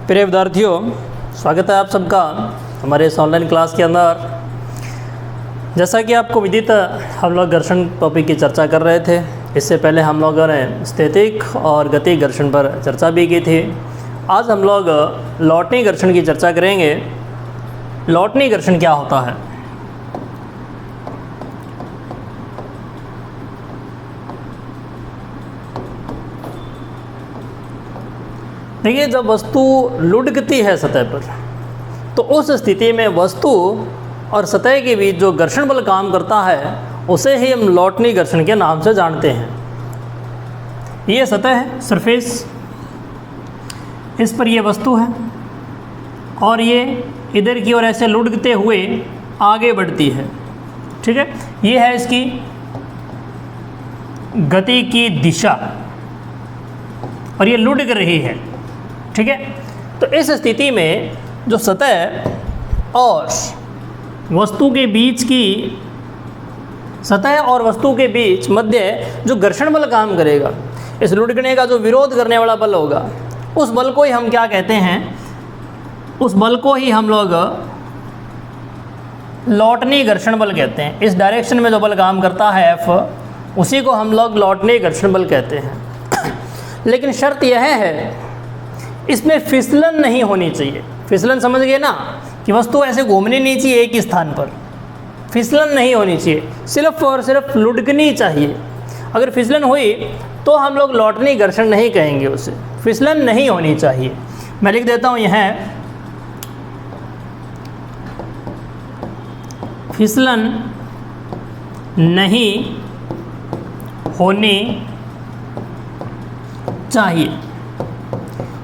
प्रिय विद्यार्थियों, स्वागत है आप सबका हमारे इस ऑनलाइन क्लास के अंदर। जैसा कि आपको विदित, हम लोग घर्षण टॉपिक की चर्चा कर रहे थे। इससे पहले हम लोगों ने स्थैतिक और गति घर्षण पर चर्चा भी की थी। आज हम लोग लौटनी घर्षण की चर्चा करेंगे। लौटनी घर्षण क्या होता है? देखिए, जब वस्तु लुढ़कती है सतह पर, तो उस स्थिति में वस्तु और सतह के बीच जो घर्षण बल काम करता है उसे ही हम लौटनी घर्षण के नाम से जानते हैं। ये सतह है, सरफेस, इस पर ये वस्तु है और ये इधर की ओर ऐसे लुढ़कते हुए आगे बढ़ती है। ठीक है, ये है इसकी गति की दिशा और ये लुढ़क रही है। ठीक है, तो इस स्थिति में जो सतह और वस्तु के बीच की सतह और वस्तु के बीच मध्य जो घर्षण बल काम करेगा, इस लुढ़कने का जो विरोध करने वाला बल होगा, उस बल को ही हम क्या कहते हैं? उस बल को ही हम लोग लौटनी घर्षण बल कहते हैं। इस डायरेक्शन में जो बल काम करता है F, उसी को हम लोग लौटनी घर्षण बल कहते हैं। लेकिन शर्त यह है, इसमें फिसलन नहीं होनी चाहिए। फिसलन समझ गए ना, कि वस्तु ऐसे घूमनी नहीं चाहिए एक ही स्थान पर। फिसलन नहीं होनी चाहिए, सिर्फ और सिर्फ लुढ़कनी चाहिए। अगर फिसलन हुई तो हम लोग लौटनी घर्षण नहीं कहेंगे उसे। फिसलन नहीं होनी चाहिए। मैं लिख देता हूँ यहाँ, फिसलन नहीं होनी चाहिए।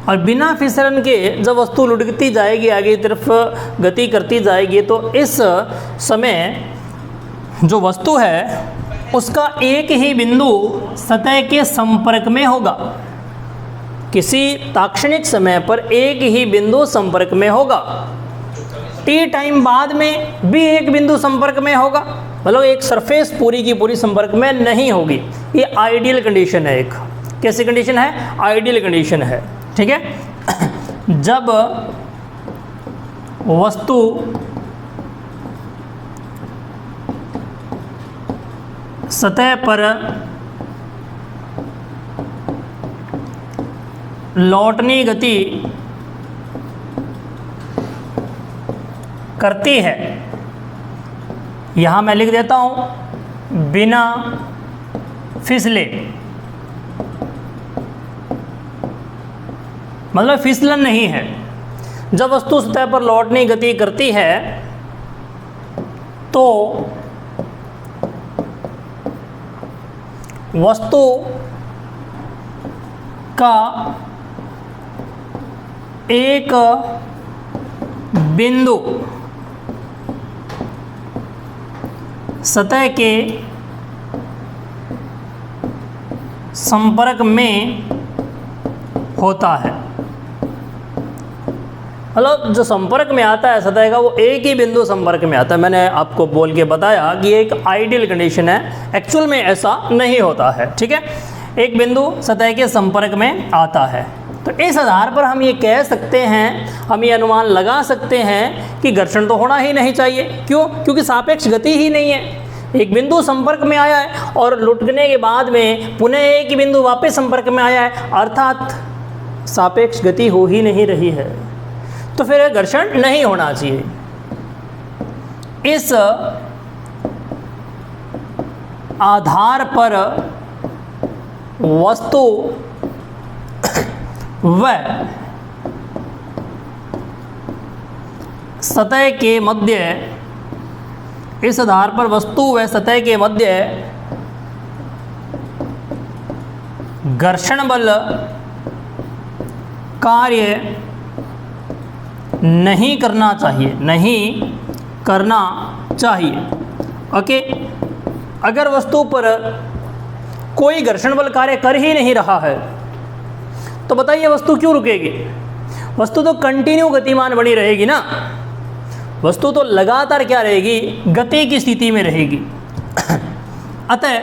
और बिना फिसलन के जब वस्तु लुढ़कती जाएगी, आगे की तरफ गति करती जाएगी, तो इस समय जो वस्तु है उसका एक ही बिंदु सतह के संपर्क में होगा। किसी ताक्षणिक समय पर एक ही बिंदु संपर्क में होगा। टी टाइम बाद में भी एक बिंदु संपर्क में होगा, मतलब एक सरफेस पूरी की पूरी संपर्क में नहीं होगी। ये आइडियल कंडीशन है। एक कैसी कंडीशन है? आइडियल कंडीशन है। ठीक है, जब वस्तु सतह पर लौटनी गति करती है, यहां मैं लिख देता हूं बिना फिसले, मतलब फिसलन नहीं है। जब वस्तु सतह पर लौटनी गति करती है तो वस्तु का एक बिंदु सतह के संपर्क में होता है। मतलब जो संपर्क में आता है सतह का, वो एक ही बिंदु संपर्क में आता है। मैंने आपको बोल के बताया कि ये एक आइडियल कंडीशन है, एक्चुअल में ऐसा नहीं होता है। ठीक है, एक बिंदु सतह के संपर्क में आता है। तो इस आधार पर हम ये कह सकते हैं, हम ये अनुमान लगा सकते हैं कि घर्षण तो होना ही नहीं चाहिए। क्यों? क्योंकि सापेक्ष गति ही नहीं है। एक बिंदु संपर्क में आया है और लुढ़कने के बाद में पुनः एक ही बिंदु वापस संपर्क में आया है, अर्थात सापेक्ष गति हो ही नहीं रही है। तो फिर घर्षण नहीं होना चाहिए। इस आधार पर वस्तु व सतह के मध्य, इस आधार पर वस्तु व सतह के मध्य घर्षण बल कार्य नहीं करना चाहिए, नहीं करना चाहिए। ओके, अगर वस्तु पर कोई घर्षण बल कार्य कर ही नहीं रहा है तो बताइए वस्तु क्यों रुकेगी? वस्तु तो कंटिन्यू गतिमान बनी रहेगी ना। वस्तु तो लगातार क्या रहेगी? गति की स्थिति में रहेगी। अतः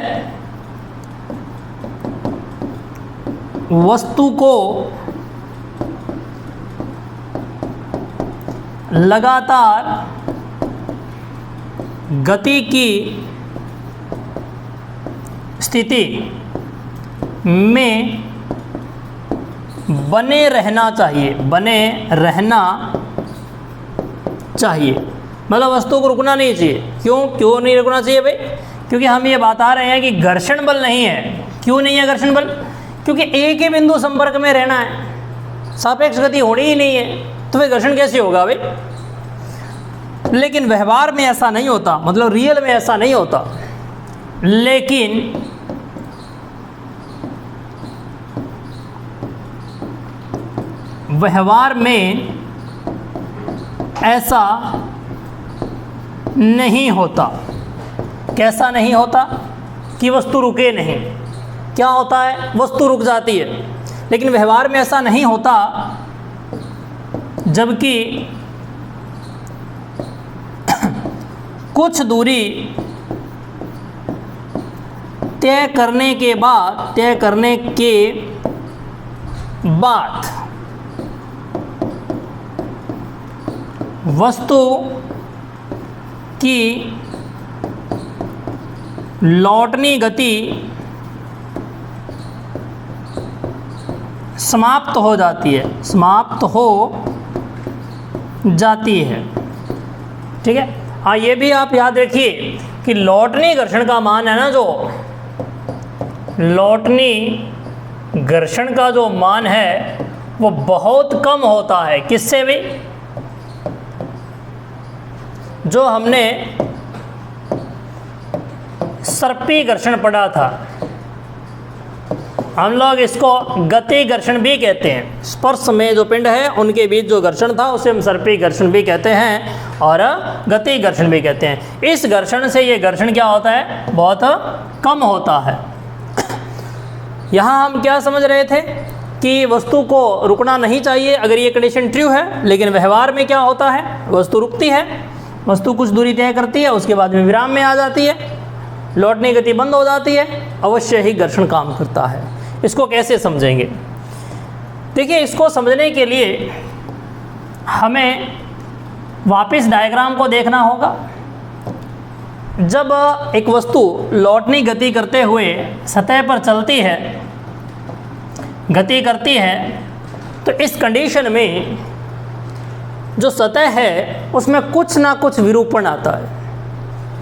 वस्तु को लगातार गति की स्थिति में बने रहना चाहिए, बने रहना चाहिए। मतलब वस्तु को रुकना नहीं चाहिए। क्यों नहीं रुकना चाहिए भाई? क्योंकि हम ये बता रहे हैं कि घर्षण बल नहीं है। क्यों नहीं है घर्षण बल? क्योंकि एक ही बिंदु संपर्क में रहना है, सापेक्ष गति होनी ही नहीं है, तो फिर घर्षण कैसे होगा भाई? लेकिन व्यवहार में ऐसा नहीं होता, मतलब रियल में ऐसा नहीं होता। लेकिन व्यवहार में ऐसा नहीं होता। कैसा नहीं होता? कि वस्तु रुके नहीं। क्या होता है? वस्तु रुक जाती है। लेकिन व्यवहार में ऐसा नहीं होता, जबकि कुछ दूरी तय करने के बाद वस्तु की लौटनी गति समाप्त हो जाती है। ठीक है। हाँ, ये भी आप याद रखिए कि लौटनी घर्षण का मान है ना, जो लौटनी घर्षण का जो मान है वो बहुत कम होता है। किससे भी? जो हमने सर्पी घर्षण पढ़ा था, हम लोग इसको गति घर्षण भी कहते हैं। स्पर्श में जो पिंड है उनके बीच जो घर्षण था उसे हम सर्पी घर्षण भी कहते हैं और गति घर्षण भी कहते हैं। इस घर्षण से ये घर्षण क्या होता है? बहुत कम होता है। यहाँ हम क्या समझ रहे थे कि वस्तु को रुकना नहीं चाहिए अगर ये कंडीशन ट्रू है। लेकिन व्यवहार में क्या होता है? वस्तु रुकती है, वस्तु कुछ दूरी तय करती है, उसके बाद में विराम में आ जाती है, लौटने गति बंद हो जाती है, अवश्य ही घर्षण काम करता है। इसको कैसे समझेंगे? देखिए, इसको समझने के लिए हमें वापस डायग्राम को देखना होगा। जब एक वस्तु लौटनी गति करते हुए सतह पर चलती है, गति करती है, तो इस कंडीशन में जो सतह है उसमें कुछ ना कुछ विरूपण आता है।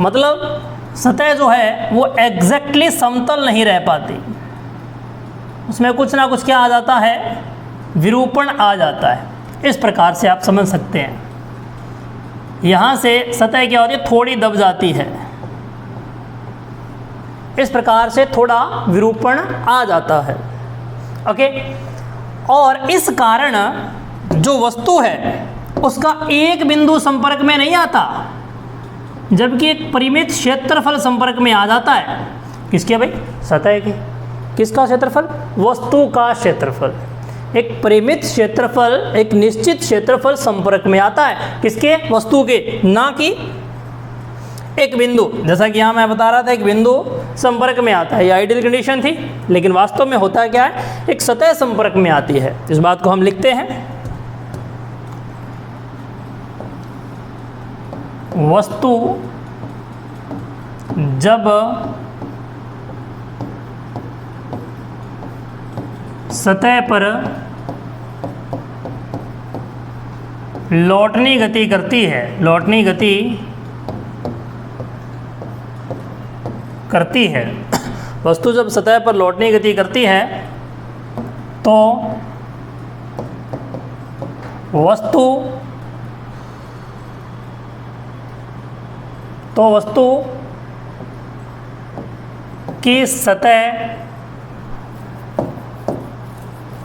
मतलब सतह जो है वो एग्जैक्टली समतल नहीं रह पाती, उसमें कुछ ना कुछ क्या आ जाता है? विरूपण आ जाता है। इस प्रकार से आप समझ सकते हैं। यहाँ से सतह क्या होती है? थोड़ी दब जाती है। इस प्रकार से थोड़ा विरूपण आ जाता है। ओके। और इस कारण जो वस्तु है उसका एक बिंदु संपर्क में नहीं आता, जबकि एक परिमित क्षेत्रफल संपर्क में आ जाता है। किसके भाई? सतह के। किसका क्षेत्रफल? वस्तु का क्षेत्रफल। एक परिमित क्षेत्रफल, एक निश्चित क्षेत्रफल संपर्क में आता है। किसके? वस्तु के, ना कि एक बिंदु। जैसा कि यहाँ मैं बता रहा था, एक बिंदु संपर्क में आता है। ये आइडियल कंडीशन थी, लेकिन वास्तव में होता क्या है? एक सतह संपर्क में आती है। इस बात को हम लिखते हैं, वस्तु जब सतह पर लौटनी गति करती है, लौटनी गति करती है, वस्तु जब सतह पर लौटनी गति करती है तो वस्तु की सतह,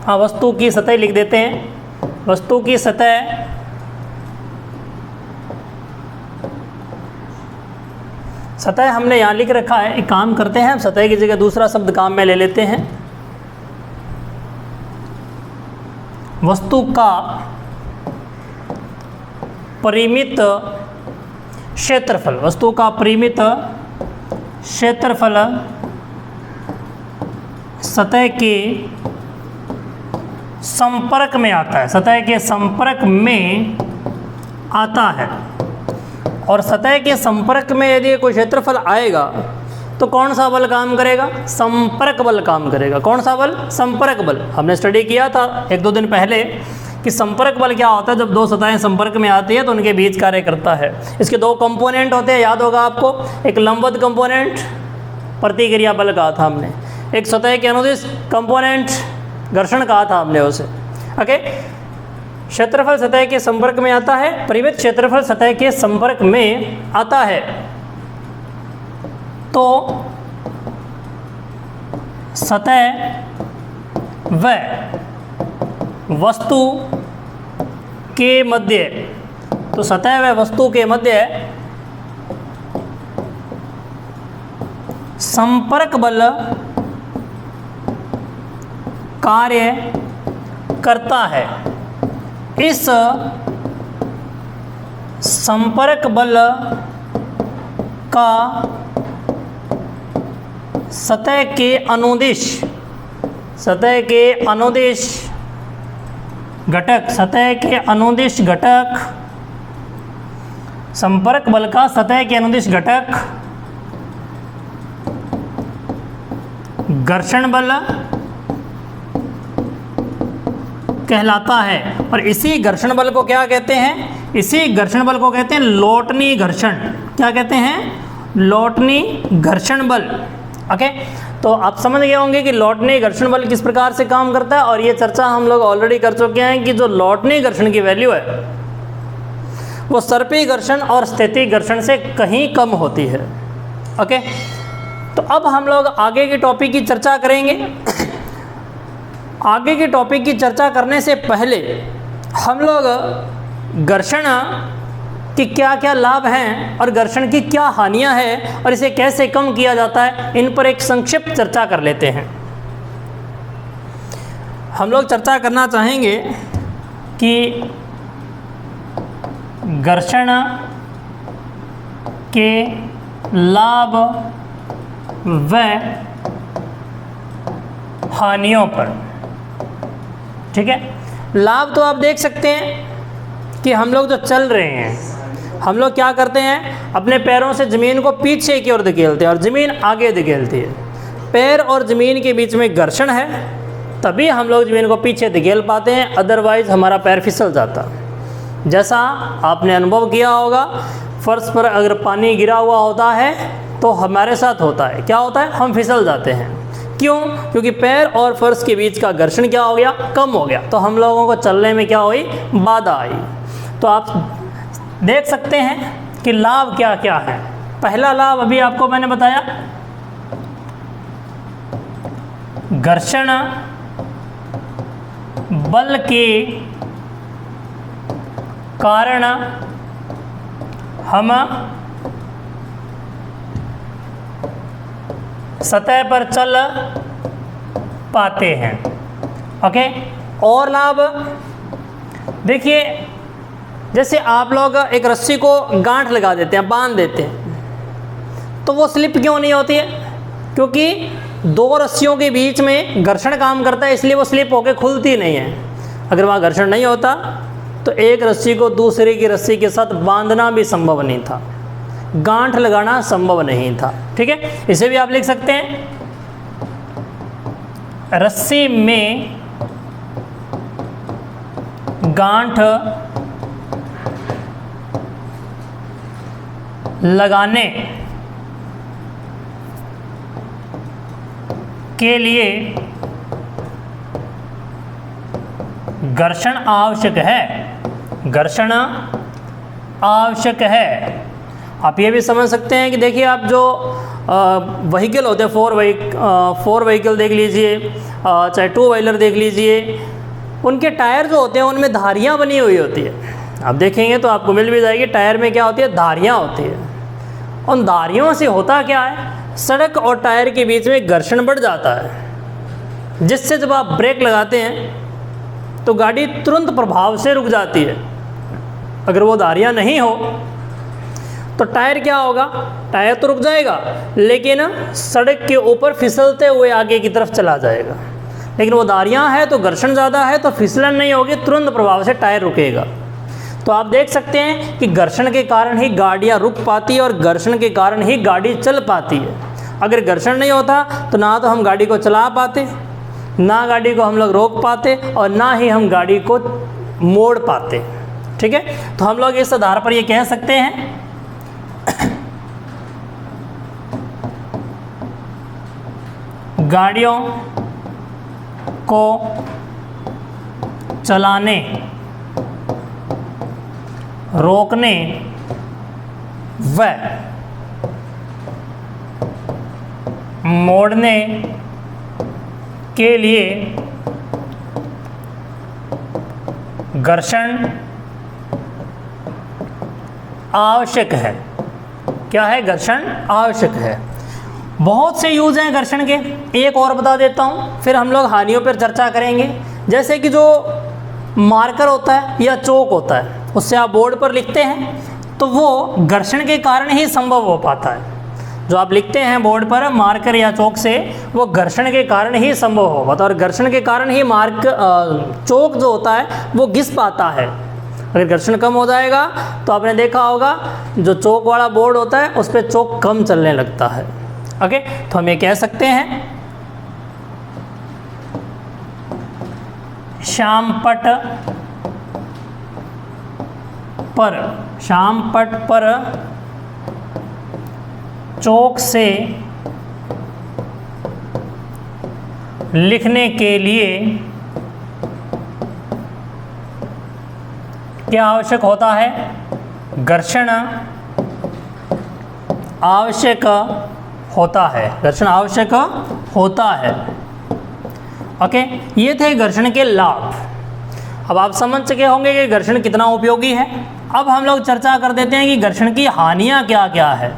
हाँ वस्तु की सतह लिख देते हैं। वस्तु की सतह हमने यहाँ लिख रखा है। एक काम करते हैं, सतह की जगह दूसरा शब्द काम में ले लेते हैं। वस्तु का परिमित क्षेत्रफल, वस्तु का परिमित क्षेत्रफल सतह के संपर्क में आता है, सतह के संपर्क में आता है और सतह के संपर्क में यदि कोई क्षेत्रफल आएगा तो कौन सा बल काम करेगा? संपर्क बल काम करेगा। कौन सा बल? संपर्क बल। हमने स्टडी किया था 1-2 दिन पहले कि संपर्क बल क्या होता है। जब दो सतहें संपर्क में आती है तो उनके बीच कार्य करता है। इसके 2 कंपोनेंट होते हैं, याद होगा आपको। एक लंबवत कंपोनेंट, प्रतिक्रिया बल कहा था हमने, एक सतह के अनुदिश कंपोनेंट, घर्षण कहा था हमने उसे। ओके, क्षेत्रफल सतह के संपर्क में आता है, परिमित क्षेत्रफल सतह के संपर्क में आता है तो सतह व वस्तु के मध्य, तो सतह व वस्तु के मध्य संपर्क बल कार्य करता है। इस संपर्क बल का सतह के अनुदिश घटक, सतह के अनुदिश घटक, संपर्क बल का सतह के अनुदिश घटक घर्षण बल कहलाता है। और इसी घर्षण बल को क्या कहते हैं? इसी घर्षण बल को कहते हैं लोटनी घर्षण। क्या कहते हैं? लोटनी घर्षण बल। ओके, तो आप समझ गए होंगे कि लोटनी घर्षण बल किस प्रकार से काम करता है। और ये चर्चा हम लोग ऑलरेडी कर चुके हैं कि जो लोटनी घर्षण की वैल्यू है वो सर्पी घर्षण और स्थिति घर्षण से कहीं कम होती है। ओके, तो अब हम लोग आगे की टॉपिक की चर्चा करेंगे। आगे की टॉपिक की चर्चा करने से पहले हम लोग घर्षण कि क्या क्या लाभ हैं और घर्षण की क्या हानियां हैं और इसे कैसे कम किया जाता है, इन पर एक संक्षिप्त चर्चा कर लेते हैं। हम लोग चर्चा करना चाहेंगे कि घर्षण के लाभ व हानियों पर। ठीक है, लाभ तो आप देख सकते हैं कि हम लोग जो चल रहे हैं, हम लोग क्या करते हैं, अपने पैरों से ज़मीन को पीछे की ओर धकेलते हैं और ज़मीन आगे धकेलती है। पैर और ज़मीन के बीच में घर्षण है, तभी हम लोग ज़मीन को पीछे धकेल पाते हैं, अदरवाइज़ हमारा पैर फिसल जाता। जैसा आपने अनुभव किया होगा, फर्श पर अगर पानी गिरा हुआ होता है तो हमारे साथ होता है, क्या होता है, हम फिसल जाते हैं। क्यों? क्योंकि पैर और फर्श के बीच का घर्षण क्या हो गया, कम हो गया। तो हम लोगों को चलने में क्या हुई, बाधा आई। तो आप देख सकते हैं कि लाभ क्या क्या है। पहला लाभ अभी आपको मैंने बताया, घर्षण बल के कारण हम सतह पर चल पाते हैं। ओके, और लाभ देखिए, जैसे आप लोग एक रस्सी को गांठ लगा देते हैं, बांध देते हैं, तो वो स्लिप क्यों नहीं होती है? क्योंकि 2 रस्सियों के बीच में घर्षण काम करता है, इसलिए वो स्लिप होकर खुलती नहीं है। अगर वहाँ घर्षण नहीं होता तो एक रस्सी को दूसरे की रस्सी के साथ बांधना भी संभव नहीं था, गांठ लगाना संभव नहीं था। ठीक है, इसे भी आप लिख सकते हैं, रस्सी में गांठ लगाने के लिए घर्षण आवश्यक है। घर्षण आवश्यक है। आप ये भी समझ सकते हैं कि देखिए, आप जो व्हीकल होते हैं, 4 व्हीकल देख लीजिए, चाहे 2 व्हीलर देख लीजिए, उनके टायर जो होते हैं उनमें धारियाँ बनी हुई होती है। आप देखेंगे तो आपको मिल भी जाएगी, टायर में क्या होती है, धारियाँ होती है। उन धारियों से होता क्या है, सड़क और टायर के बीच में घर्षण बढ़ जाता है, जिससे जब आप ब्रेक लगाते हैं तो गाड़ी तुरंत प्रभाव से रुक जाती है। अगर वो धारियाँ नहीं हो तो टायर क्या होगा, टायर तो रुक जाएगा लेकिन सड़क के ऊपर फिसलते हुए आगे की तरफ चला जाएगा। लेकिन वो धारियाँ है तो घर्षण ज़्यादा है तो फिसलन नहीं होगी, तुरंत प्रभाव से टायर रुकेगा। तो आप देख सकते हैं कि घर्षण के कारण ही गाड़ियाँ रुक पाती है और घर्षण के कारण ही गाड़ी चल पाती है। अगर घर्षण नहीं होता तो ना तो हम गाड़ी को चला पाते, ना गाड़ी को हम लोग रोक पाते और ना ही हम गाड़ी को मोड़ पाते। ठीक है, तो हम लोग इस आधार पर ये कह सकते हैं गाड़ियों को चलाने, रोकने व मोड़ने के लिए घर्षण आवश्यक है। क्या है? घर्षण आवश्यक है। बहुत से यूज़ हैं घर्षण के, एक और बता देता हूँ, फिर हम लोग हानियों पर चर्चा करेंगे। जैसे कि जो मार्कर होता है या चौक होता है, उससे आप बोर्ड पर लिखते हैं तो वो घर्षण के कारण ही संभव हो पाता है। जो आप लिखते हैं बोर्ड पर मार्कर या चौक से, वो घर्षण के कारण ही संभव हो पाता है और घर्षण के कारण ही चौक जो होता है वो घिस पाता है। अगर घर्षण कम हो जाएगा तो आपने देखा होगा जो चौक वाला बोर्ड होता है उस पर चौक कम चलने लगता है। ओके, तो हम ये कह सकते हैं श्यामपट्ट पर चौक से लिखने के लिए क्या आवश्यक होता है? घर्षण आवश्यक होता है। घर्षण आवश्यक होता है। ओके, ये थे घर्षण के लाभ। अब आप समझ चुके होंगे कि घर्षण कितना उपयोगी है। अब हम लोग चर्चा कर देते हैं कि घर्षण की हानियाँ क्या क्या है।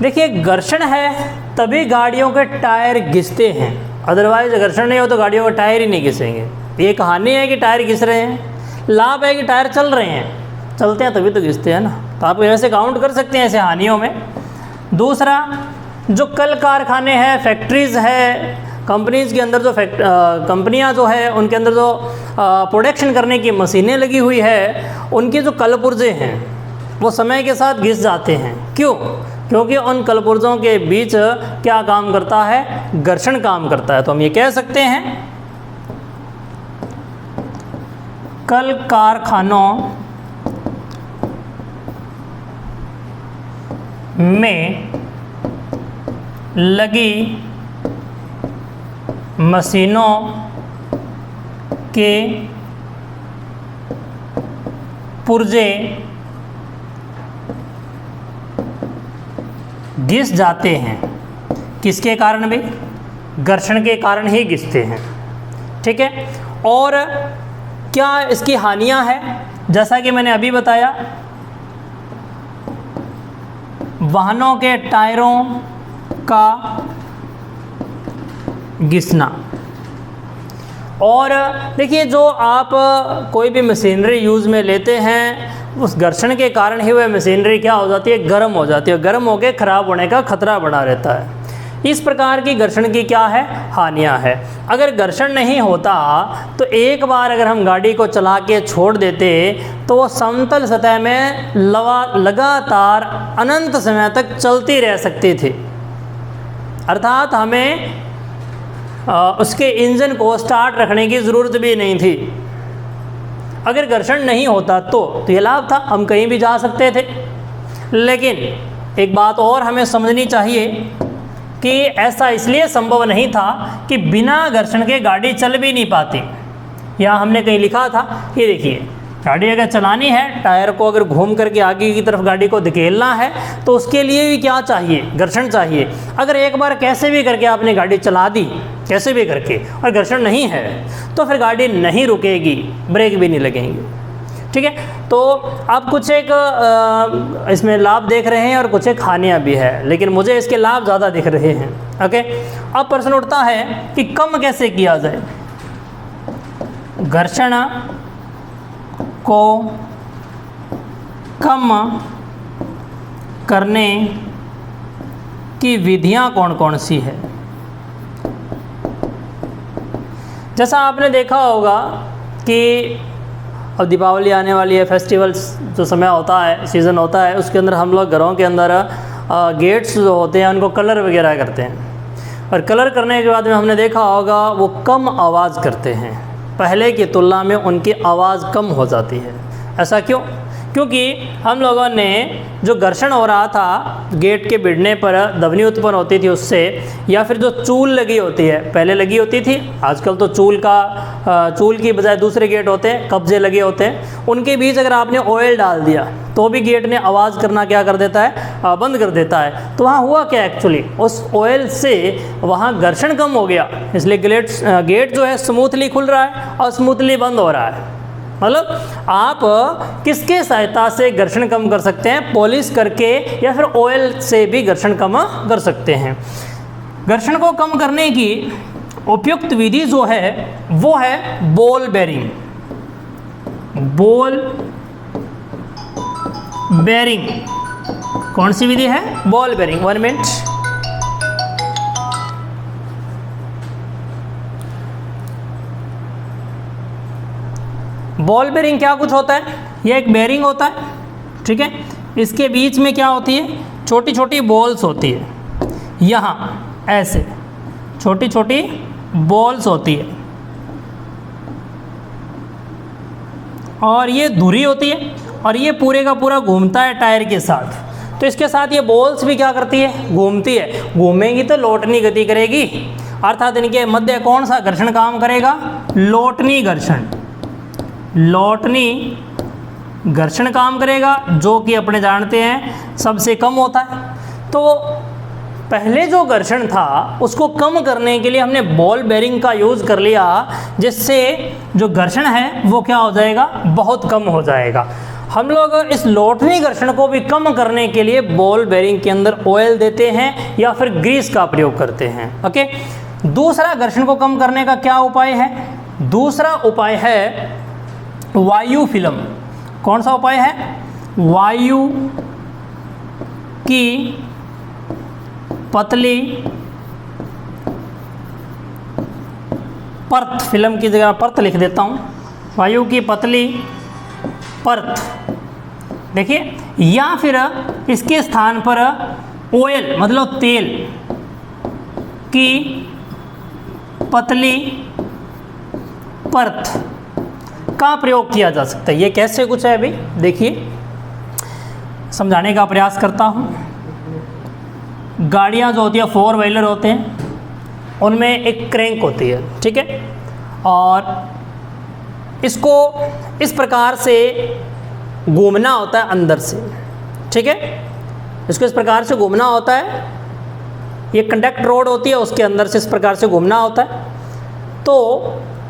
देखिए, घर्षण है तभी गाड़ियों के टायर घिसते हैं, अदरवाइज घर्षण नहीं हो तो गाड़ियों के टायर ही नहीं घिसेंगे। एक हानि है कि टायर घिस रहे हैं, लाभ है कि टायर चल रहे हैं। चलते हैं तभी तो घिसते हैं ना, तो आप ऐसे काउंट कर सकते हैं ऐसे हानियों में। दूसरा, जो कल कारखाने हैं, फैक्ट्रीज़ है, कंपनीज़ के अंदर जो कंपनियां जो है उनके अंदर जो प्रोडक्शन करने की मशीनें लगी हुई है, उनके जो कलपुर्जे हैं वो समय के साथ घिस जाते हैं। क्यों? क्योंकि उन कलपुर्जों के बीच क्या काम करता है? घर्षण काम करता है। तो हम ये कह सकते हैं कल कारखानों में लगी मशीनों के पुर्जे घिस जाते हैं। किसके कारण भी? घर्षण के कारण ही घिसते हैं। ठीक है, और क्या इसकी हानियां हैं? जैसा कि मैंने अभी बताया, वाहनों के टायरों का घिसना। और देखिए, जो आप कोई भी मशीनरी यूज़ में लेते हैं, उस घर्षण के कारण ही वह मशीनरी क्या हो जाती है? गर्म हो जाती है। गर्म होकर ख़राब होने का खतरा बना रहता है। इस प्रकार की घर्षण की क्या है? हानियां है। अगर घर्षण नहीं होता तो एक बार अगर हम गाड़ी को चला के छोड़ देते तो वो समतल सतह में लगातार अनंत समय तक चलती रह सकती थी। अर्थात हमें उसके इंजन को स्टार्ट रखने की ज़रूरत भी नहीं थी। अगर घर्षण नहीं होता तो ये लाभ था, हम कहीं भी जा सकते थे। लेकिन एक बात और हमें समझनी चाहिए कि ऐसा इसलिए संभव नहीं था कि बिना घर्षण के गाड़ी चल भी नहीं पाती। यहाँ हमने कहीं लिखा था, ये देखिए, गाड़ी अगर चलानी है, टायर को अगर घूम करके आगे की तरफ गाड़ी को धकेलना है तो उसके लिए भी क्या चाहिए? घर्षण चाहिए। अगर एक बार कैसे भी करके आपने गाड़ी चला दी, कैसे भी करके, और घर्षण नहीं है तो फिर गाड़ी नहीं रुकेगी, ब्रेक भी नहीं लगेंगे। ठीक है, तो आप कुछ एक इसमें लाभ देख रहे हैं और कुछ एक हानियाँ भी है, लेकिन मुझे इसके लाभ ज़्यादा दिख रहे हैं। ओके, अब प्रश्न उठता है कि कम कैसे किया जाए? घर्षण को कम करने की विधियां कौन कौन सी है? जैसा आपने देखा होगा कि अब दीपावली आने वाली है, फेस्टिवल्स जो समय होता है, सीज़न होता है, उसके अंदर हम लोग घरों के अंदर गेट्स जो होते हैं उनको कलर वगैरह करते हैं। और कलर करने के बाद में हमने देखा होगा वो कम आवाज़ करते हैं, पहले की तुलना में उनकी आवाज़ कम हो जाती है। ऐसा क्यों? क्योंकि हम लोगों ने जो घर्षण हो रहा था गेट के भिड़ने पर ध्वनि उत्पन्न होती थी उससे, या फिर जो चूल लगी होती है, पहले लगी होती थी, आजकल तो चूल की बजाय दूसरे गेट होते हैं, कब्जे लगे होते हैं, उनके बीच अगर आपने ऑयल डाल दिया तो भी गेट ने आवाज़ करना क्या कर देता है, बंद कर देता है। तो वहाँ हुआ क्या एक्चुअली, उस ऑयल से वहाँ घर्षण कम हो गया, इसलिए गेट जो है स्मूथली खुल रहा है और स्मूथली बंद हो रहा है। मतलब आप किसके सहायता से घर्षण कम कर सकते हैं? पॉलिश करके या फिर ऑयल से भी घर्षण कम कर सकते हैं। घर्षण को कम करने की उपयुक्त विधि जो है वो है बॉल बेरिंग। बॉल बेरिंग कौन सी विधि है? Ball bearing. 1 minute. Ball bearing क्या कुछ होता है? ये एक बेरिंग होता है, ठीक है। इसके बीच में क्या होती है? छोटी छोटी बॉल्स होती है, यहाँ ऐसे छोटी छोटी बॉल्स होती है, और ये धुरी होती है, और ये पूरे का पूरा घूमता है टायर के साथ। तो इसके साथ ये बॉल्स भी क्या करती है? घूमती है। घूमेंगी तो लौटनी गति करेगी, अर्थात इनके मध्य कौन सा घर्षण काम करेगा? लौटनी घर्षण। लौटनी घर्षण काम करेगा, जो कि अपने जानते हैं सबसे कम होता है। तो पहले जो घर्षण था उसको कम करने के लिए हमने बॉल बेरिंग का यूज़ कर लिया, जिससे जो घर्षण है वो क्या हो जाएगा? बहुत कम हो जाएगा। हम लोग इस लौटनी घर्षण को भी कम करने के लिए बॉल बेरिंग के अंदर ऑयल देते हैं या फिर ग्रीस का प्रयोग करते हैं। ओके। दूसरा घर्षण को कम करने का क्या उपाय है? दूसरा उपाय है वायु फिल्म। कौन सा उपाय है? वायु की पतली परत, फिल्म की जगह परत लिख देता हूँ, वायु की पतली परत, देखिए, या फिर इसके स्थान पर ऑयल मतलब तेल की पतली परत का प्रयोग किया जा सकता है। ये कैसे कुछ है अभी देखिए, समझाने का प्रयास करता हूँ। गाड़ियाँ जो होती है, 4 व्हीलर होते हैं, उनमें एक क्रैंक होती है, ठीक है, और इसको इस प्रकार से घूमना होता है अंदर से, ठीक है, इसको इस प्रकार से घूमना होता है। ये कंडक्ट रोड होती है, उसके अंदर से इस प्रकार से घूमना होता है। तो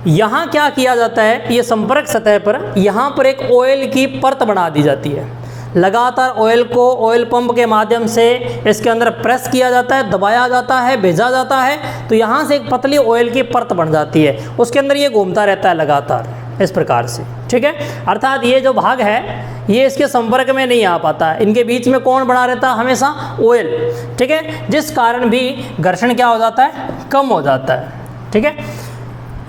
यहाँ क्या किया जाता है? ये संपर्क सतह पर यहाँ पर एक ऑयल की परत बना दी जाती है। लगातार ऑयल को ऑयल पंप के माध्यम से इसके अंदर प्रेस किया जाता है, दबाया जाता है, भेजा जाता है, तो यहाँ से एक पतली ऑयल की परत बन जाती है। उसके अंदर ये घूमता रहता है लगातार इस प्रकार से, ठीक है। अर्थात ये जो भाग है ये इसके संपर्क में नहीं आ पाता है, इनके बीच में कौन बना रहता है? हमेशा ऑयल, ठीक है, जिस कारण भी घर्षण क्या हो जाता है? कम हो जाता है, ठीक है।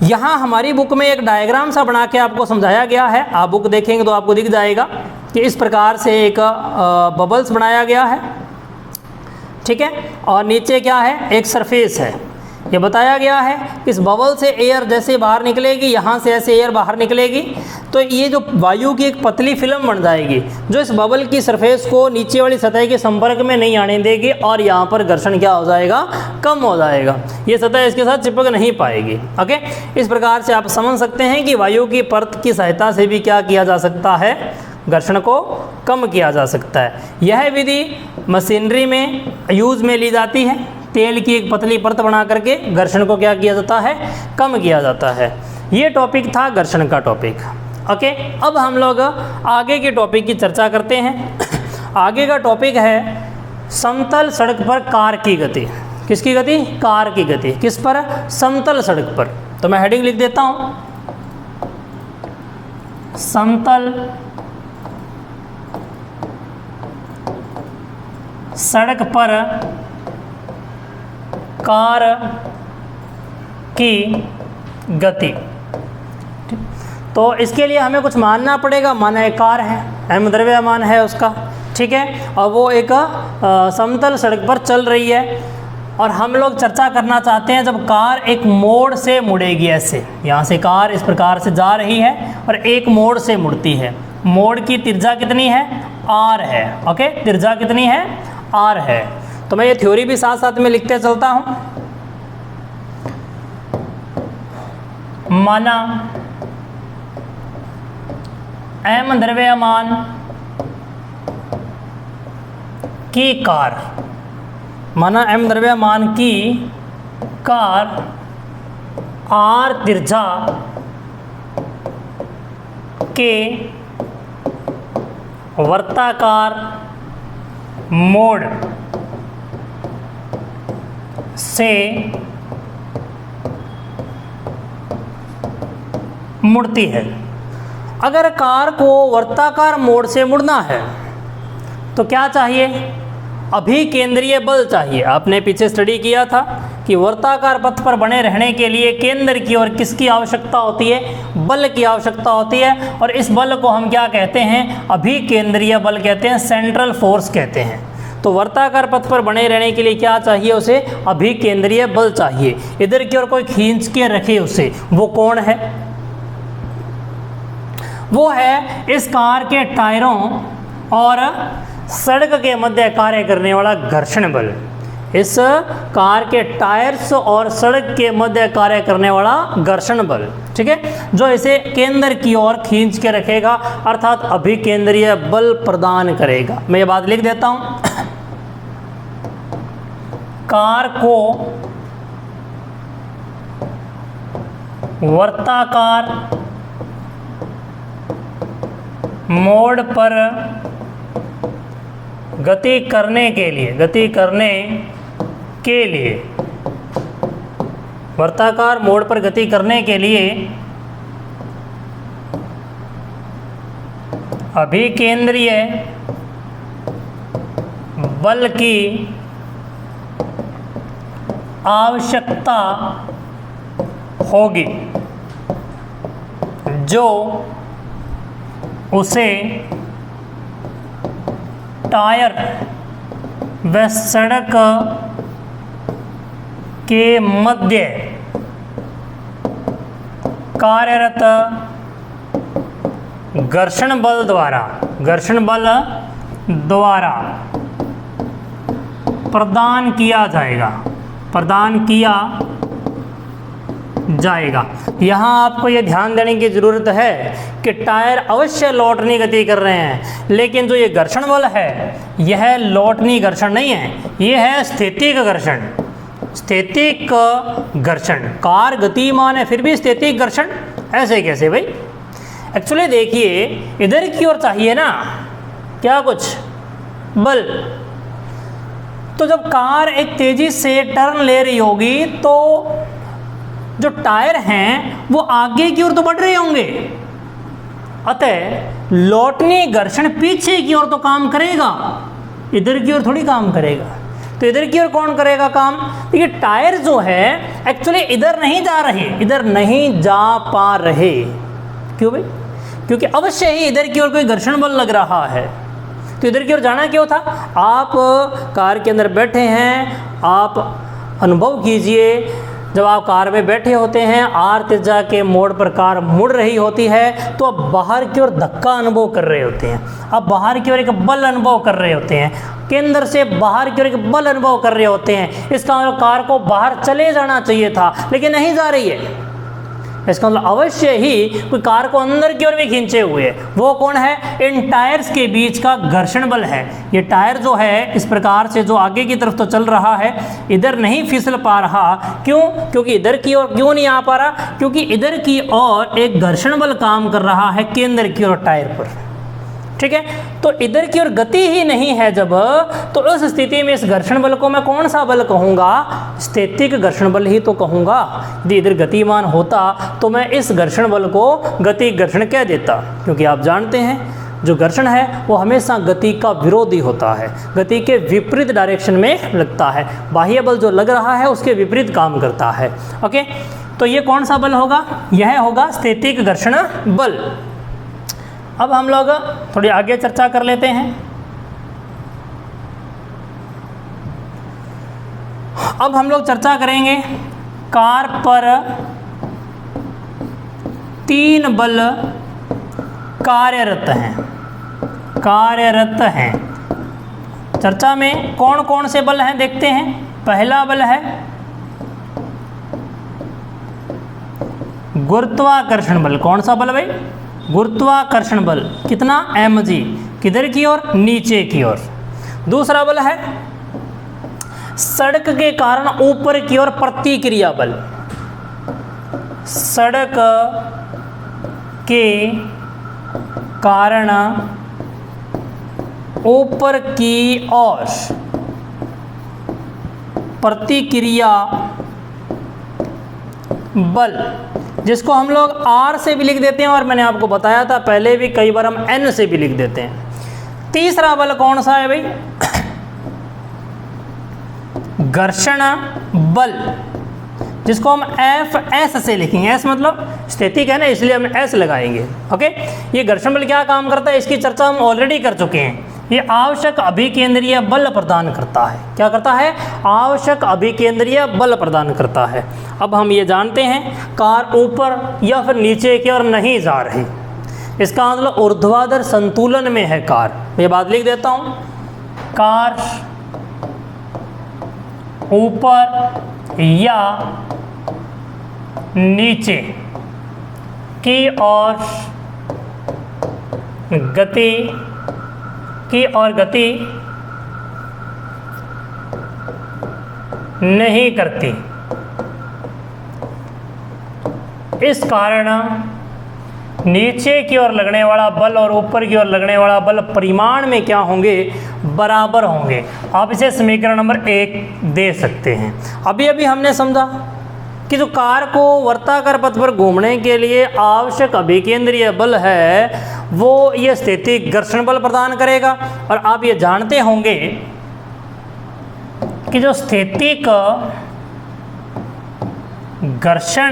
यहाँ हमारी बुक में एक डायग्राम सा बना के आपको समझाया गया है, आप बुक देखेंगे तो आपको दिख जाएगा कि इस प्रकार से एक बबल्स बनाया गया है, ठीक है, और नीचे क्या है? एक सरफेस है। ये बताया गया है कि इस बबल से एयर जैसे बाहर निकलेगी, यहाँ से ऐसे एयर बाहर निकलेगी, तो ये जो वायु की एक पतली फिल्म बन जाएगी जो इस बबल की सरफेस को नीचे वाली सतह के संपर्क में नहीं आने देगी, और यहाँ पर घर्षण क्या हो जाएगा? कम हो जाएगा। ये सतह इसके साथ चिपक नहीं पाएगी। ओके, इस प्रकार से आप समझ सकते हैं कि वायु की परत की सहायता से भी क्या किया जा सकता है? घर्षण को कम किया जा सकता है। यह विधि मशीनरी में यूज़ में ली जाती है। तेल की एक पतली परत बना करके घर्षण को क्या किया जाता है? कम किया जाता है। ये टॉपिक था घर्षण का टॉपिक। ओके, अब हम लोग आगे के टॉपिक की चर्चा करते हैं। आगे का टॉपिक है समतल सड़क पर कार की गति। किसकी गति? कार की गति। किस पर? समतल सड़क पर। तो मैं हेडिंग लिख देता हूँ, समतल सड़क पर कार की गति। तो तो इसके लिए हमें कुछ मानना पड़ेगा। माना एक कार है, m द्रव्यमान है उसका, ठीक है, और वो एक समतल सड़क पर चल रही है, और हम लोग चर्चा करना चाहते हैं जब कार एक मोड़ से मुड़ेगी, ऐसे यहाँ से कार इस प्रकार से जा रही है और एक मोड़ से मुड़ती है, मोड़ की त्रिज्या कितनी है, r है। ओके, त्रिज्या कितनी है, r है। तो मैं ये थ्योरी भी साथ साथ में लिखते चलता हूँ। माना m द्रव्यमान की कार, माना m द्रव्यमान की कार r त्रिज्या के वर्ताकार मोड़ से मुड़ती है। अगर कार को वर्ताकार मोड़ से मुड़ना है तो क्या चाहिए, अभिकेंद्रीय बल चाहिए। आपने पीछे स्टडी किया था कि वर्ताकार पथ पर बने रहने के लिए केंद्र की ओर किसकी आवश्यकता होती है, बल की आवश्यकता होती है, और इस बल को हम क्या कहते हैं, अभिकेंद्रीय बल कहते हैं, सेंट्रल फोर्स कहते हैं। तो वर्ताकार पथ पर बने रहने के लिए क्या चाहिए, उसे अभिकेंद्रीय बल चाहिए। इधर की ओर कोई खींच के रखे उसे, वो कौन है, वो है इस कार के टायरों और सड़क के मध्य कार्य करने वाला घर्षण बल। इस कार के टायर्स और सड़क के मध्य कार्य करने वाला घर्षण बल, ठीक है, जो इसे केंद्र की ओर खींच के रखेगा, अर्थात अभिकेंद्रीय बल प्रदान करेगा। मैं ये बात लिख देता हूं। कार को वर्ताकार मोड़ पर गति करने के लिए वर्ताकार मोड़ पर गति करने के लिए अभिकेंद्रीय बल की आवश्यकता होगी, जो उसे टायर व सड़क के मध्य कार्यरत घर्षण बल द्वारा प्रदान किया जाएगा। यहाँ आपको ये ध्यान देने की ज़रूरत है कि टायर अवश्य लौटनी गति कर रहे हैं, लेकिन जो ये घर्षण बल है यह लौटनी घर्षण नहीं है, ये है स्थैतिक घर्षण। कार गतिमान है फिर भी स्थैतिक घर्षण, ऐसे कैसे भाई। एक्चुअली देखिए, इधर की ओर चाहिए ना क्या, कुछ बल। तो जब कार एक तेजी से टर्न ले रही होगी तो जो टायर हैं वो आगे की ओर तो बढ़ रहे होंगे, अतः लौटनी घर्षण पीछे की ओर तो काम करेगा, इधर की ओर थोड़ी काम करेगा। तो इधर की ओर कौन करेगा काम, देखिए टायर जो है एक्चुअली इधर नहीं जा पा रहे। क्यों भाई, क्योंकि अवश्य ही इधर की ओर कोई घर्षण बल लग रहा है। तो इधर की ओर जाना क्यों था, आप कार के अंदर बैठे हैं, आप अनुभव कीजिए, जब आप कार में बैठे होते हैं, आर त्रिज्या के मोड़ पर कार मुड़ रही होती है, तो आप बाहर की ओर धक्का अनुभव कर रहे होते हैं, आप बाहर की ओर एक बल अनुभव कर रहे होते हैं, केंद्र से बाहर की ओर एक बल अनुभव कर रहे होते हैं। इसका मतलब कार को बाहर चले जाना चाहिए था, लेकिन नहीं जा रही है। इसका मतलब अवश्य ही कोई कार को अंदर की ओर भी खींचे हुए है। वो कौन है, इन टायर्स के बीच का घर्षण बल है। ये टायर जो है इस प्रकार से जो आगे की तरफ तो चल रहा है, इधर नहीं फिसल पा रहा। क्यों, क्योंकि इधर की ओर क्यों नहीं आ पा रहा, क्योंकि इधर की ओर एक घर्षण बल काम कर रहा है केंद्र की ओर टायर पर, ठीक है। तो इधर की ओर गति ही नहीं है जब, तो उस स्थिति में इस घर्षण बल को मैं कौन सा बल कहूँगा, स्थैतिक घर्षण बल ही तो कहूँगा। यदि इधर गतिमान होता तो मैं इस घर्षण बल को गति घर्षण कह देता, क्योंकि आप जानते हैं जो घर्षण है वो हमेशा गति का विरोधी होता है, गति के विपरीत डायरेक्शन में लगता है। बाह्य बल जो लग रहा है उसके विपरीत काम करता है। ओके, तो ये कौन सा बल होगा? यह होगा स्थैतिक घर्षण बल। अब हम लोग थोड़ी आगे चर्चा कर लेते हैं। अब हम लोग चर्चा करेंगे कार पर 3 बल कार्यरत हैं। चर्चा में कौन कौन से बल हैं देखते हैं। पहला बल है गुरुत्वाकर्षण बल। कौन सा बल भाई? गुरुत्वाकर्षण बल। कितना? mg। किधर की ओर? नीचे की ओर। दूसरा बल है सड़क के कारण ऊपर की ओर प्रतिक्रिया बल। सड़क के कारण ऊपर की ओर प्रतिक्रिया बल, जिसको हम लोग R से भी लिख देते हैं, और मैंने आपको बताया था पहले भी कई बार हम N से भी लिख देते हैं। तीसरा बल कौन सा है भाई? घर्षण बल, जिसको हम Fs से लिखेंगे। S मतलब स्थैतिक है ना, इसलिए हम S लगाएंगे। ओके, ये घर्षण बल क्या काम करता है इसकी चर्चा हम ऑलरेडी कर चुके हैं। ये आवश्यक अभिकेंद्रीय बल प्रदान करता है। क्या करता है? आवश्यक अभिकेंद्रीय बल प्रदान करता है। अब हम ये जानते हैं कार ऊपर या फिर नीचे की ओर नहीं जा रही, इसका मतलब ऊर्ध्वाधर संतुलन में है कार। ये बात लिख देता हूँ, कार ऊपर या नीचे की ओर गति नहीं करती। इस कारण नीचे की ओर लगने वाला बल और ऊपर की ओर लगने वाला बल परिमाण में क्या होंगे? बराबर होंगे। आप इसे समीकरण नंबर 1 दे सकते हैं। अभी हमने समझा कि जो कार को वर्ताकार पथ पर घूमने के लिए आवश्यक अभिकेंद्रीय बल है वो ये स्थैतिक घर्षण बल प्रदान करेगा। और आप ये जानते होंगे कि जो स्थैतिक घर्षण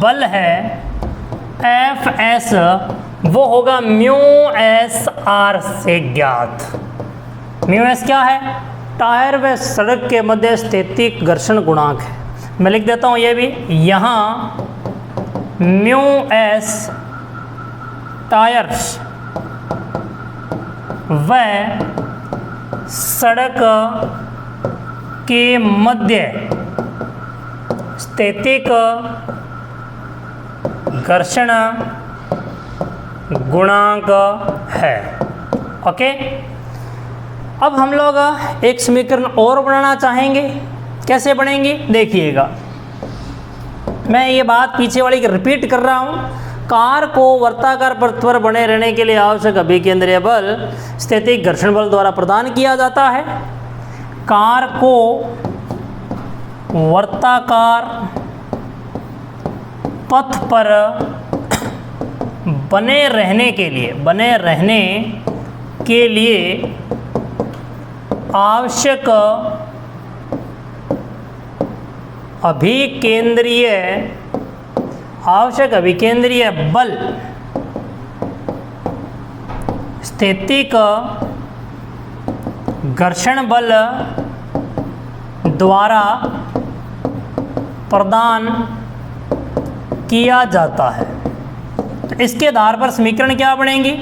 बल है Fs वो होगा μs/r से ज्ञात। μs क्या है? टायर व सड़क के मध्य स्थैतिक घर्षण गुणांक है। मैं लिख देता हूँ ये भी, यहाँ μs टायर्स व सड़क के मध्य स्थैतिक घर्षण गुणांक है। ओके, अब हम लोग एक समीकरण और बनाना चाहेंगे। कैसे बनेंगे देखिएगा, मैं ये बात पीछे वाली की रिपीट कर रहा हूँ। कार को वर्ताकार पथ पर बने रहने के लिए आवश्यक अभिकेंद्रीय बल स्थैतिक घर्षण बल द्वारा प्रदान किया जाता है। कार को वर्ताकार पथ पर बने रहने के लिए आवश्यक अभिकेंद्रीय बल स्थैतिक घर्षण बल द्वारा प्रदान किया जाता है। तो इसके आधार पर समीकरण क्या बनेंगी?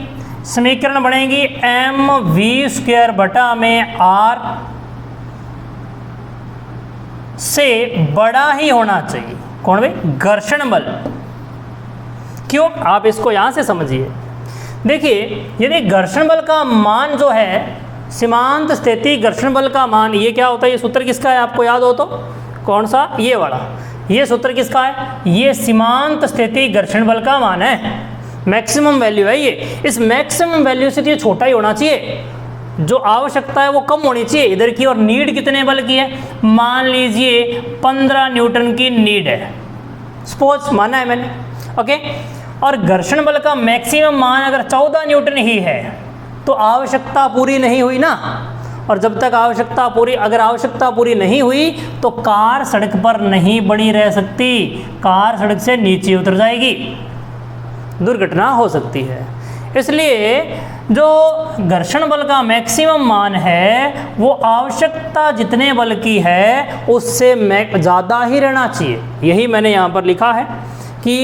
समीकरण बनेगी mv² बटा में r से बड़ा ही होना चाहिए। कौन भाई? घर्षण बल। क्यों? आप इसको यहाँ से समझिए। देखिए, यदि घर्षण बल का मान जो है सीमांत स्थैतिक घर्षण बल का मान, ये क्या होता है? ये सूत्र किसका है आपको याद हो तो? कौन सा? ये वाला। ये सूत्र किसका है? ये सीमांत स्थैतिक घर्षण बल का मान है, मैक्सिमम वैल्यू है ये। इस मैक्सिमम वैल्यू से तो ये छोटा ही होना चाहिए, जो आवश्यकता है वो कम होनी चाहिए। इधर की और नीड कितने बल की है? मान लीजिए 15 न्यूटन की नीड है, सपोज माना है मैंने। ओके, और घर्षण बल का मैक्सिमम मान अगर 14 न्यूटन ही है तो आवश्यकता पूरी नहीं हुई ना। और जब तक अगर आवश्यकता पूरी नहीं हुई तो कार सड़क पर नहीं बनी रह सकती, कार सड़क से नीचे उतर जाएगी, दुर्घटना हो सकती है। इसलिए जो घर्षण बल का मैक्सिमम मान है वो आवश्यकता जितने बल की है उससे ज़्यादा ही रहना चाहिए। यही मैंने यहाँ पर लिखा है कि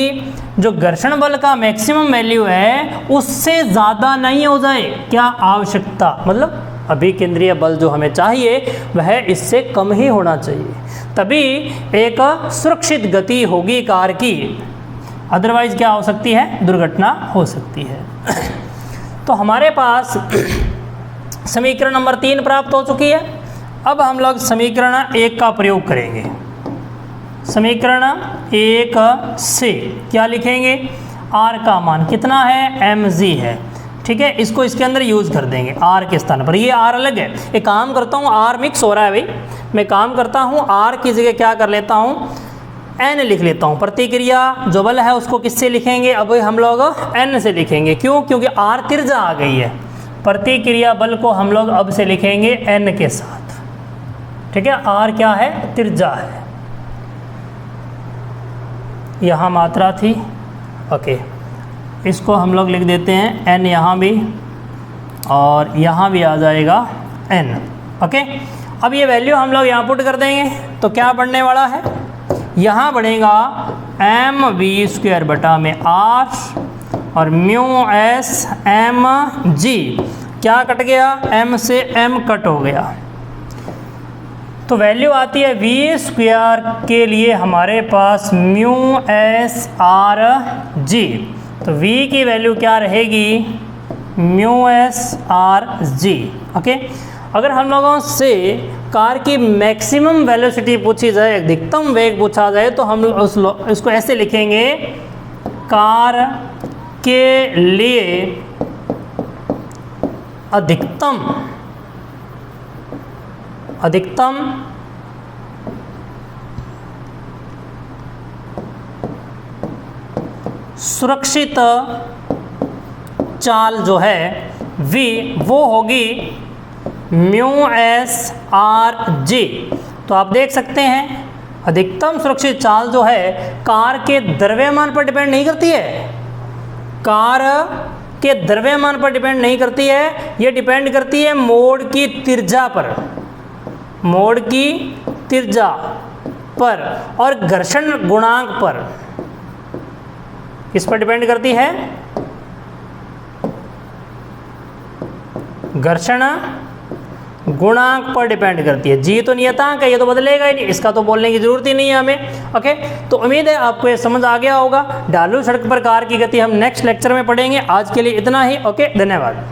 जो घर्षण बल का मैक्सिमम वैल्यू है उससे ज़्यादा नहीं हो जाए, क्या आवश्यकता मतलब अभिकेंद्रीय बल जो हमें चाहिए वह इससे कम ही होना चाहिए, तभी एक सुरक्षित गति होगी कार की, अदरवाइज क्या हो सकती है, दुर्घटना हो सकती है। तो हमारे पास समीकरण नंबर 3 प्राप्त हो चुकी है। अब हम लोग समीकरण 1 का प्रयोग करेंगे। समीकरण 1 से क्या लिखेंगे, r का मान कितना है, mg है, ठीक है, इसको इसके अंदर यूज़ कर देंगे r के स्थान पर। ये r अलग है, एक काम करता हूँ, r मिक्स हो रहा है भाई, मैं काम करता हूँ r की जगह क्या कर लेता हूँ, n लिख लेता हूँ। प्रतिक्रिया जो बल है उसको किससे लिखेंगे, अब हम लोग n से लिखेंगे, क्यों, क्योंकि r तिरछा आ गई है, प्रतिक्रिया बल को हम लोग अब से लिखेंगे n के साथ, ठीक है, r क्या है, तिरछा है, यहाँ मात्रा थी, ओके, इसको हम लोग लिख देते हैं n यहाँ भी और यहाँ भी आ जाएगा n, ओके। अब ये वैल्यू हम लोग यहाँ पुट कर देंगे तो क्या बढ़ने वाला है, यहाँ बढ़ेगा mv² बटा में r और म्यू एस एम जी, क्या कट गया, m से m कट हो गया, तो वैल्यू आती है v² के लिए हमारे पास म्यू एस आर जी, तो v की वैल्यू क्या रहेगी, mu S R G, okay. अगर हम लोगों से कार की मैक्सिमम वेलोसिटी पूछी जाए, अधिकतम वेग पूछा जाए, तो हम इसको ऐसे लिखेंगे, कार के लिए अधिकतम सुरक्षित चाल जो है v वो होगी म्यू एस आर जी। तो आप देख सकते हैं अधिकतम सुरक्षित चाल जो है कार के द्रव्यमान पर डिपेंड नहीं करती है, कार के द्रव्यमान पर डिपेंड नहीं करती है, ये डिपेंड करती है मोड़ की तिरछा पर, मोड़ की तिरछा पर और घर्षण गुणांक पर, किस पर डिपेंड करती है, घर्षण गुणांक पर डिपेंड करती है। जी तो नियतांक है, ये तो बदलेगा ही नहीं, इसका तो बोलने की जरूरत ही नहीं है हमें, ओके। तो उम्मीद है आपको ये समझ आ गया होगा। ढालू सड़क पर कार की गति हम नेक्स्ट लेक्चर में पढ़ेंगे। आज के लिए इतना ही, ओके, धन्यवाद।